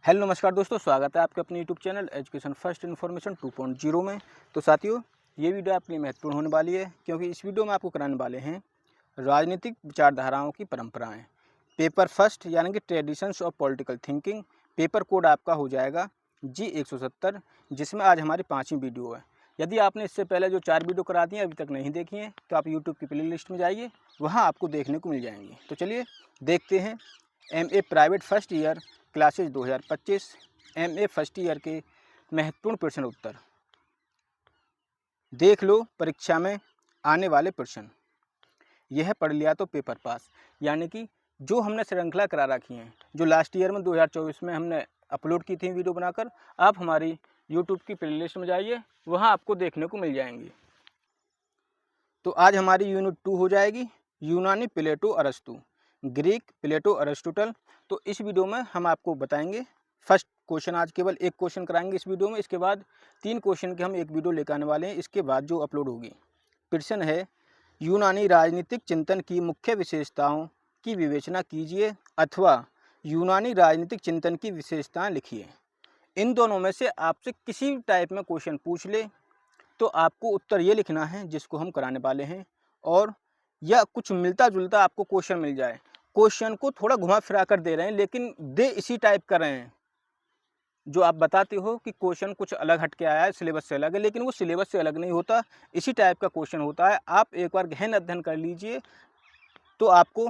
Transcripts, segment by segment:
Hello नमस्कार दोस्तों, स्वागत है आपके अपने YouTube channel education first information 2.0 में। तो साथियों, ये वीडियो आपके लिए महत्वपूर्ण होने वाली है क्योंकि इस वीडियो में आपको कराने वाले हैं राजनीतिक विचारधाराओं की परंपराएं। पेपर फर्स्ट यानी कि traditions of political thinking. Paper code आपका हो जाएगा G170, जिसमें आज हमारी 5वीं वीडियो है। यदि आपने इससे पहले जो 4 वीडियो करा दी हैं अभी तक नहीं देखी हैं तो आप यूट्यूब की प्ले लिस्ट में जाइए, वहाँ आपको देखने को मिल जाएंगी। तो चलिए देखते हैं MA private first year classes 2025 MA first year के महत्वपूर्ण प्रश्न उत्तर। देख लो परीक्षा में आने वाले प्रश्न। यह पढ़ लिया तो पेपर पास, यानी कि जो हमने श्रृंखला करा रखी हैं, जो लास्ट ईयर में 2024 में हमने अपलोड की थी वीडियो बनाकर, आप हमारी यूट्यूब की प्लेलिस्ट में जाइए, वहाँ आपको देखने को मिल जाएंगी। तो आज हमारी यूनिट 2 हो जाएगी यूनानी प्लेटो अरस्तु, ग्रीक प्लेटो अरिस्टोटल। तो इस वीडियो में हम आपको बताएंगे फर्स्ट क्वेश्चन। आज केवल एक क्वेश्चन कराएंगे इस वीडियो में, इसके बाद 3 क्वेश्चन के हम एक वीडियो लेकर आने वाले हैं इसके बाद जो अपलोड होगी। प्रश्न है, यूनानी राजनीतिक चिंतन की मुख्य विशेषताओं की विवेचना कीजिए अथवा यूनानी राजनीतिक चिंतन की विशेषताएं लिखिए। इन दोनों में से आपसे किसी टाइप में क्वेश्चन पूछ ले तो आपको उत्तर ये लिखना है जिसको हम कराने वाले हैं, और या कुछ मिलता जुलता आपको क्वेश्चन मिल जाए। क्वेश्चन को थोड़ा घुमा फिरा कर दे रहे हैं लेकिन दे इसी टाइप कर रहे हैं जो आप बताते हो कि क्वेश्चन कुछ अलग हट के आया है, सिलेबस से अलग है, लेकिन वो सिलेबस से अलग नहीं होता, इसी टाइप का क्वेश्चन होता है। आप एक बार गहन अध्ययन कर लीजिए तो आपको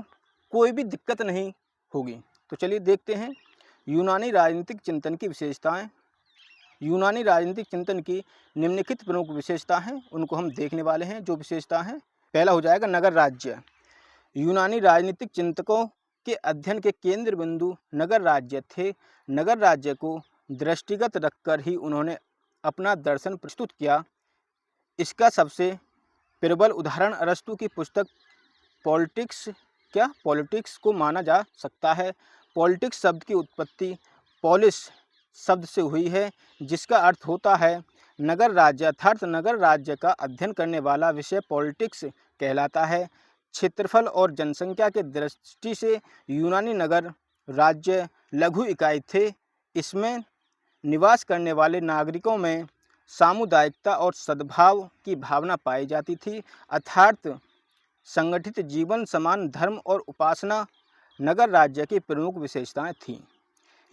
कोई भी दिक्कत नहीं होगी। तो चलिए देखते हैं यूनानी राजनीतिक चिंतन की विशेषताएं। यूनानी राजनीतिक चिंतन की निम्नलिखित प्रमुख विशेषता हैं, उनको हम देखने वाले हैं। जो विशेषता हैं, पहला हो जाएगा नगर राज्य। यूनानी राजनीतिक चिंतकों के अध्ययन के केंद्र बिंदु नगर राज्य थे। नगर राज्य को दृष्टिगत रखकर ही उन्होंने अपना दर्शन प्रस्तुत किया। इसका सबसे प्रबल उदाहरण अरस्तु की पुस्तक पॉलिटिक्स को माना जा सकता है। पॉलिटिक्स शब्द की उत्पत्ति पॉलिस शब्द से हुई है, जिसका अर्थ होता है नगर राज्य, अर्थात नगर राज्य का अध्ययन करने वाला विषय पॉलिटिक्स कहलाता है। क्षेत्रफल और जनसंख्या के दृष्टि से यूनानी नगर राज्य लघु इकाई थे। इसमें निवास करने वाले नागरिकों में सामुदायिकता और सद्भाव की भावना पाई जाती थी, अर्थात संगठित जीवन, समान धर्म और उपासना नगर राज्य की प्रमुख विशेषताएं थीं।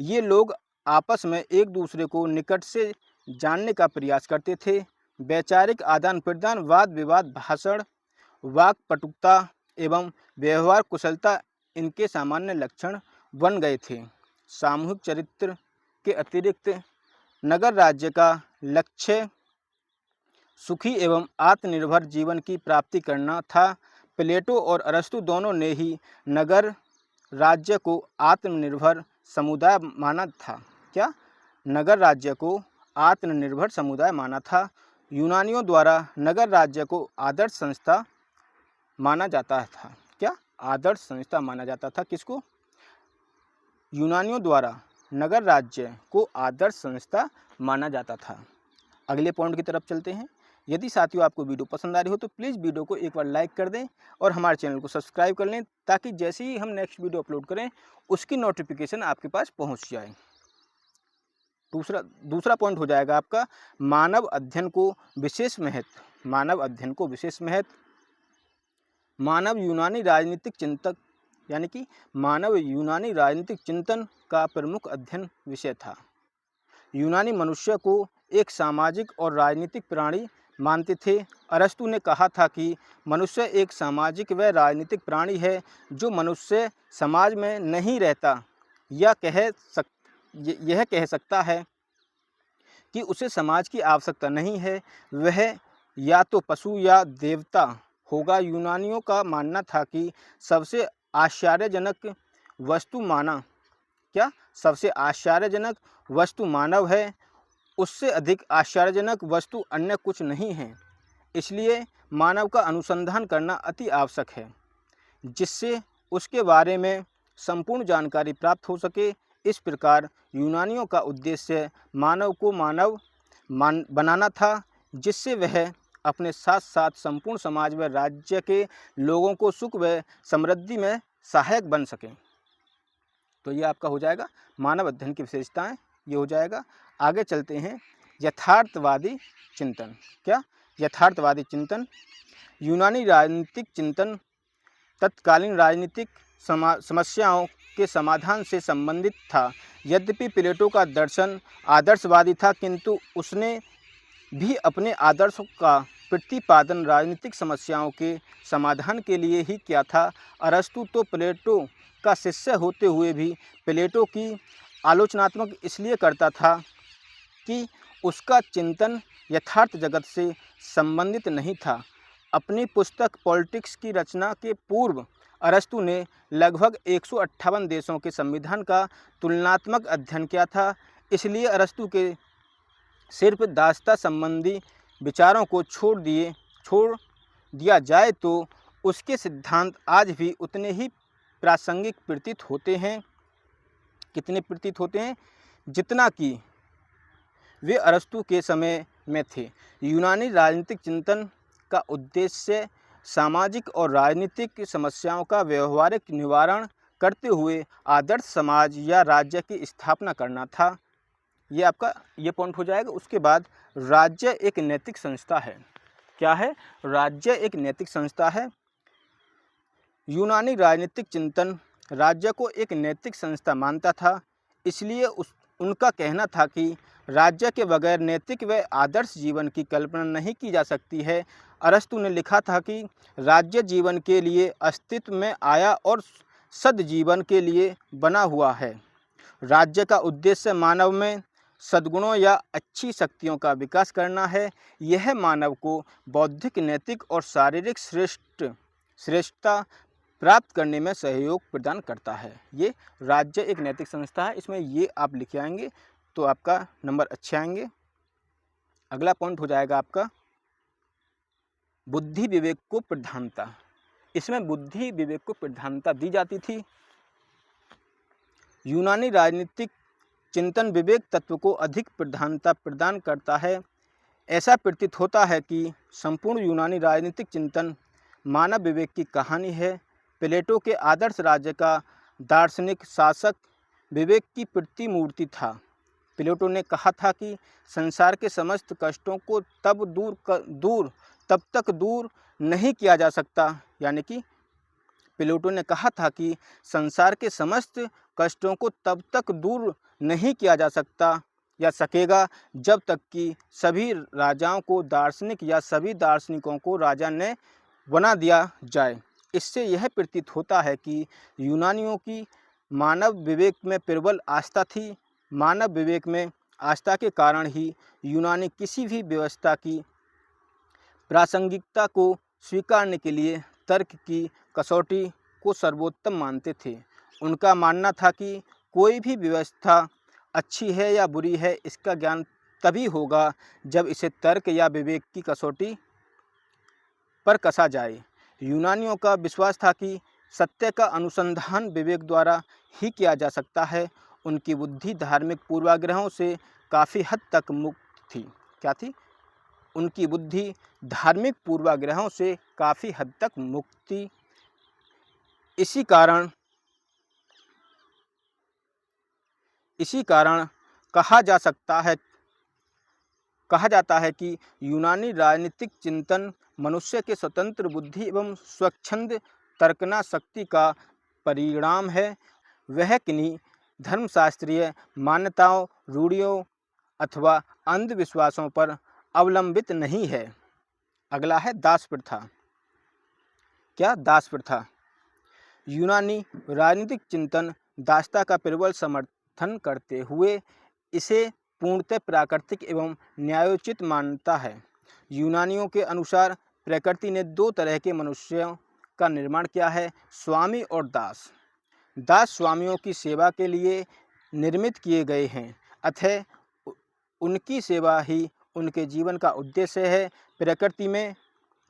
ये लोग आपस में एक दूसरे को निकट से जानने का प्रयास करते थे। वैचारिक आदान प्रदान, वाद विवाद, भाषण, वाक्पटुता एवं व्यवहार कुशलता इनके सामान्य लक्षण बन गए थे। सामूहिक चरित्र के अतिरिक्त नगर राज्य का लक्ष्य सुखी एवं आत्मनिर्भर जीवन की प्राप्ति करना था। प्लेटो और अरस्तु दोनों ने ही नगर राज्य को आत्मनिर्भर समुदाय माना था। क्या? नगर राज्य को आत्मनिर्भर समुदाय माना था। यूनानियों द्वारा नगर राज्य को आदर्श संस्था माना जाता था। क्या? आदर्श संस्था माना जाता था। किसको? यूनानियों द्वारा नगर राज्य को आदर्श संस्था माना जाता था। अगले पॉइंट की तरफ चलते हैं। यदि साथियों आपको वीडियो पसंद आ रही हो तो प्लीज़ वीडियो को एक बार लाइक कर दें और हमारे चैनल को सब्सक्राइब कर लें, ताकि जैसे ही हम नेक्स्ट वीडियो अपलोड करें उसकी नोटिफिकेशन आपके पास पहुंच जाए। दूसरा पॉइंट हो जाएगा आपका मानव अध्ययन को विशेष महत्व। मानव अध्ययन को विशेष महत्व। मानव यूनानी राजनीतिक चिंतक यानी कि मानव यूनानी राजनीतिक चिंतन का प्रमुख अध्ययन विषय था। यूनानी मनुष्य को एक सामाजिक और राजनीतिक प्राणी मानते थे। अरस्तु ने कहा था कि मनुष्य एक सामाजिक व राजनीतिक प्राणी है। जो मनुष्य समाज में नहीं रहता यह कह सकता है कि उसे समाज की आवश्यकता नहीं है, वह या तो पशु या देवता होगा। यूनानियों का मानना था कि सबसे आश्चर्यजनक वस्तु सबसे आश्चर्यजनक वस्तु मानव है, उससे अधिक आश्चर्यजनक वस्तु अन्य कुछ नहीं है। इसलिए मानव का अनुसंधान करना अति आवश्यक है, जिससे उसके बारे में संपूर्ण जानकारी प्राप्त हो सके। इस प्रकार यूनानियों का उद्देश्य मानव को बनाना था, जिससे वह अपने साथ साथ संपूर्ण समाज व राज्य के लोगों को सुख व समृद्धि में सहायक बन सकें। तो ये आपका हो जाएगा मानव अध्ययन की विशेषताएं, ये हो जाएगा। आगे चलते हैं, यथार्थवादी चिंतन। क्या? यथार्थवादी चिंतन। यूनानी राजनीतिक चिंतन तत्कालीन राजनीतिक समस्याओं के समाधान से संबंधित था। यद्यपि प्लेटो का दर्शन आदर्शवादी था, किंतु उसने भी अपने आदर्शों का प्रतिपादन राजनीतिक समस्याओं के समाधान के लिए ही किया था। अरस्तु तो प्लेटो का शिष्य होते हुए भी प्लेटो की आलोचनात्मक इसलिए करता था कि उसका चिंतन यथार्थ जगत से संबंधित नहीं था। अपनी पुस्तक पॉलिटिक्स की रचना के पूर्व अरस्तु ने लगभग 158 देशों के संविधान का तुलनात्मक अध्ययन किया था। इसलिए अरस्तु के सिर्फ दास्ता संबंधी विचारों को छोड़ दिया जाए तो उसके सिद्धांत आज भी उतने ही प्रासंगिक प्रतीत होते हैं। कितने प्रतीत होते हैं? जितना कि वे अरस्तु के समय में थे। यूनानी राजनीतिक चिंतन का उद्देश्य सामाजिक और राजनीतिक समस्याओं का व्यवहारिक निवारण करते हुए आदर्श समाज या राज्य की स्थापना करना था। ये आपका ये पॉइंट हो जाएगा। उसके बाद राज्य एक नैतिक संस्था है। क्या है? राज्य एक नैतिक संस्था है। यूनानी राजनीतिक चिंतन राज्य को एक नैतिक संस्था मानता था। इसलिए उनका कहना था कि राज्य के बगैर नैतिक व आदर्श जीवन की कल्पना नहीं की जा सकती है। अरस्तु ने लिखा था कि राज्य जीवन के लिए अस्तित्व में आया और सद्जीवन के लिए बना हुआ है। राज्य का उद्देश्य मानव में सद्गुणों या अच्छी शक्तियों का विकास करना है। यह मानव को बौद्धिक, नैतिक और शारीरिक श्रेष्ठता प्राप्त करने में सहयोग प्रदान करता है। ये राज्य एक नैतिक संस्था है। इसमें ये आप लिख आएंगे तो आपका नंबर अच्छे आएंगे। अगला पॉइंट हो जाएगा आपका बुद्धि विवेक को प्रधानता। इसमें बुद्धि विवेक को प्रधानता दी जाती थी। यूनानी राजनीतिक चिंतन विवेक तत्व को अधिक प्रधानता प्रदान करता है। ऐसा प्रतीत होता है कि संपूर्ण यूनानी राजनीतिक चिंतन मानव विवेक की कहानी है। प्लेटो के आदर्श राज्य का दार्शनिक शासक विवेक की प्रतिमूर्ति था। प्लेटो ने कहा था कि संसार के समस्त कष्टों को तब तक दूर नहीं किया जा सकता, यानी कि प्लेटो ने कहा था कि संसार के समस्त कष्टों को तब तक दूर नहीं किया जा सकता या सकेगा जब तक कि सभी राजाओं को दार्शनिक या सभी दार्शनिकों को राजा ने बना दिया जाए। इससे यह प्रतीत होता है कि यूनानियों की मानव विवेक में प्रबल आस्था थी। मानव विवेक में आस्था के कारण ही यूनानी किसी भी व्यवस्था की प्रासंगिकता को स्वीकारने के लिए तर्क की कसौटी को सर्वोत्तम मानते थे। उनका मानना था कि कोई भी व्यवस्था अच्छी है या बुरी है, इसका ज्ञान तभी होगा जब इसे तर्क या विवेक की कसौटी पर कसा जाए। यूनानियों का विश्वास था कि सत्य का अनुसंधान विवेक द्वारा ही किया जा सकता है। उनकी बुद्धि धार्मिक पूर्वाग्रहों से काफ़ी हद तक मुक्त थी। क्या थी? उनकी बुद्धि धार्मिक पूर्वाग्रहों से काफ़ी हद तक मुक्त थी। इसी कारण कहा जाता है कि यूनानी राजनीतिक चिंतन मनुष्य के स्वतंत्र बुद्धि एवं स्वच्छंद तर्कना शक्ति का परिणाम है। वह किन्हीं धर्मशास्त्रीय मान्यताओं, रूढ़ियों अथवा अंधविश्वासों पर अवलंबित नहीं है। अगला है दास प्रथा। क्या? दास प्रथा। यूनानी राजनीतिक चिंतन दासता का प्रबल समर्थन करते हुए इसे पूर्णतः प्राकृतिक एवं न्यायोचित मानता है। यूनानियों के अनुसार प्रकृति ने दो तरह के मनुष्यों का निर्माण किया है, स्वामी और दास। दास स्वामियों की सेवा के लिए निर्मित किए गए हैं, अतः उनकी सेवा ही उनके जीवन का उद्देश्य है। प्रकृति में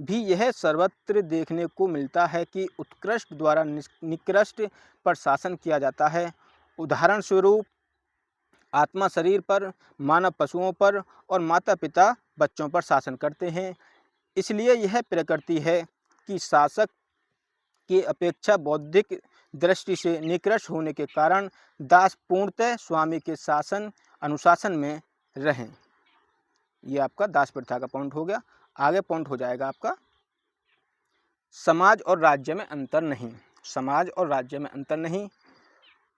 भी यह सर्वत्र देखने को मिलता है कि उत्कृष्ट द्वारा निकृष्ट पर शासन किया जाता है। उदाहरण स्वरूप आत्मा शरीर पर, मानव पशुओं पर और माता पिता बच्चों पर शासन करते हैं। इसलिए यह प्रकृति है कि शासक की अपेक्षा बौद्धिक दृष्टि से निकृष्ट होने के कारण दास पूर्णतः स्वामी के शासन अनुशासन में रहें। ये आपका दास प्रथा का पॉइंट हो गया। आगे पॉइंट हो जाएगा आपका समाज और राज्य में अंतर नहीं। समाज और राज्य में अंतर नहीं।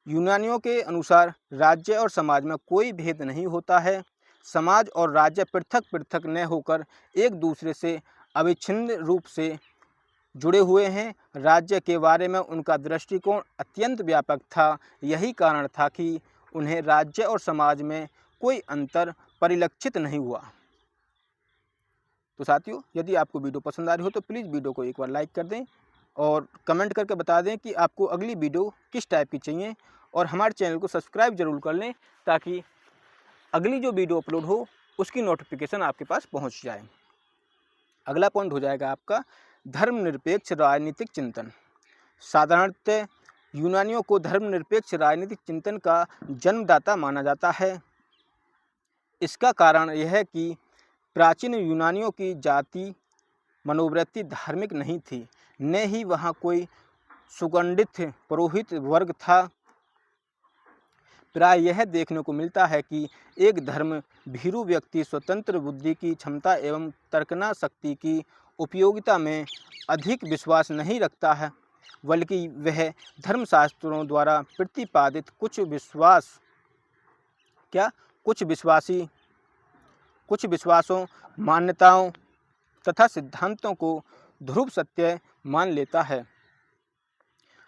यूनानियों के अनुसार राज्य और समाज में कोई भेद नहीं होता है। समाज और राज्य पृथक पृथक न होकर एक दूसरे से अविच्छिन्न रूप से जुड़े हुए हैं। राज्य के बारे में उनका दृष्टिकोण अत्यंत व्यापक था। यही कारण था कि उन्हें राज्य और समाज में कोई अंतर परिलक्षित नहीं हुआ। तो साथियों, यदि आपको वीडियो पसंद आ रही हो तो प्लीज़ वीडियो को एक बार लाइक कर दें और कमेंट करके बता दें कि आपको अगली वीडियो किस टाइप की चाहिए, और हमारे चैनल को सब्सक्राइब जरूर कर लें ताकि अगली जो वीडियो अपलोड हो उसकी नोटिफिकेशन आपके पास पहुंच जाए। अगला पॉइंट हो जाएगा आपका धर्मनिरपेक्ष राजनीतिक चिंतन। साधारणतः यूनानियों को धर्मनिरपेक्ष राजनीतिक चिंतन का जन्मदाता माना जाता है। इसका कारण यह है कि प्राचीन यूनानियों की जाति मनोवृत्ति धार्मिक नहीं थी, न ही वहाँ कोई सुगंठित पुरोहित वर्ग था। प्राय यह देखने को मिलता है कि एक धर्म भीरू व्यक्ति स्वतंत्र बुद्धि की क्षमता एवं तर्कना शक्ति की उपयोगिता में अधिक विश्वास नहीं रखता है, बल्कि वह धर्मशास्त्रों द्वारा प्रतिपादित कुछ विश्वासों, मान्यताओं तथा सिद्धांतों को ध्रुव सत्य मान लेता है।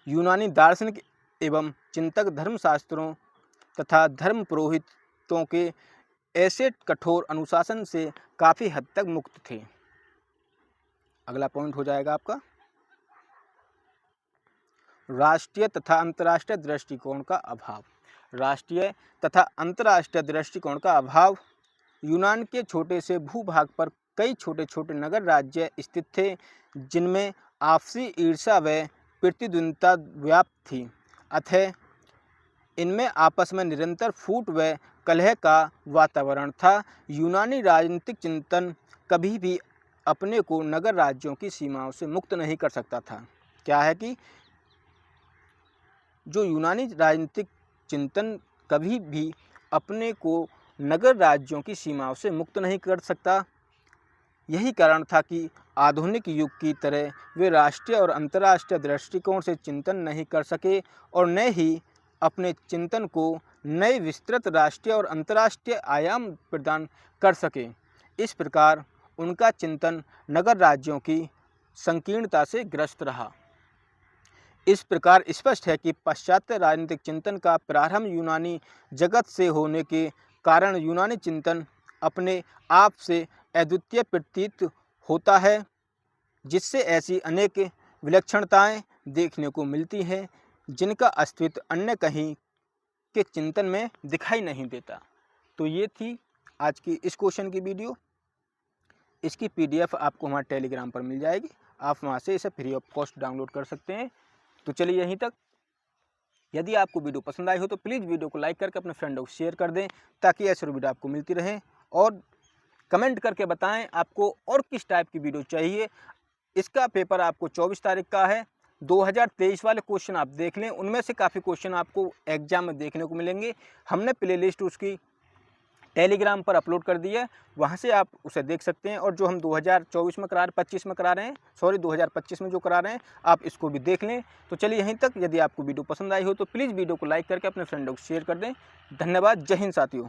यूनानी दार्शनिक एवं चिंतक धर्मशास्त्रों तथा धर्म पुरोहितों के ऐसे कठोर अनुशासन से काफ़ी हद तक मुक्त थे। अगला पॉइंट हो जाएगा आपका राष्ट्रीय तथा अंतर्राष्ट्रीय दृष्टिकोण का अभाव। राष्ट्रीय तथा अंतर्राष्ट्रीय दृष्टिकोण का अभाव। यूनान के छोटे से भूभाग पर कई छोटे छोटे नगर राज्य स्थित थे, जिनमें आपसी ईर्ष्या व प्रतिद्वंदिता व्याप्त थी। अतः इनमें आपस में निरंतर फूट व कलह का वातावरण था। यूनानी राजनीतिक चिंतन कभी भी अपने को नगर राज्यों की सीमाओं से मुक्त नहीं कर सकता था। क्या है कि जो यूनानी राजनीतिक चिंतन कभी भी अपने को नगर राज्यों की सीमाओं से मुक्त नहीं कर सकता। यही कारण था कि आधुनिक युग की तरह वे राष्ट्रीय और अंतर्राष्ट्रीय दृष्टिकोण से चिंतन नहीं कर सके और न ही अपने चिंतन को नए विस्तृत राष्ट्रीय और अंतर्राष्ट्रीय आयाम प्रदान कर सके। इस प्रकार उनका चिंतन नगर राज्यों की संकीर्णता से ग्रस्त रहा। इस प्रकार स्पष्ट है कि पाश्चात्य राजनीतिक चिंतन का प्रारंभ यूनानी जगत से होने के कारण यूनानी चिंतन अपने आप से अद्वितीय प्रतीत होता है, जिससे ऐसी अनेक विलक्षणताएं देखने को मिलती हैं जिनका अस्तित्व अन्य कहीं के चिंतन में दिखाई नहीं देता। तो ये थी आज की इस क्वेश्चन की वीडियो। इसकी PDF आपको हमारे टेलीग्राम पर मिल जाएगी, आप वहाँ से इसे फ्री ऑफ कॉस्ट डाउनलोड कर सकते हैं। तो चलिए यहीं तक। यदि आपको वीडियो पसंद आई हो तो प्लीज़ वीडियो को लाइक करके अपने फ्रेंडों को शेयर कर दें ताकि ऐसे वीडियो आपको मिलती रहे, और कमेंट करके बताएं आपको और किस टाइप की वीडियो चाहिए। इसका पेपर आपको 24 तारीख का है। 2023 वाले क्वेश्चन आप देख लें, उनमें से काफ़ी क्वेश्चन आपको एग्जाम में देखने को मिलेंगे। हमने प्लेलिस्ट उसकी टेलीग्राम पर अपलोड कर दी है, वहाँ से आप उसे देख सकते हैं। और जो हम 2024 में करा रहे 25 में करा रहे हैं, 2025 में जो करा रहे हैं, आप इसको भी देख लें। तो चलिए यहीं तक। यदि आपको वीडियो पसंद आई हो तो प्लीज़ वीडियो को लाइक करके अपने फ्रेंडों को शेयर कर दें। धन्यवाद। जय हिंद साथियों।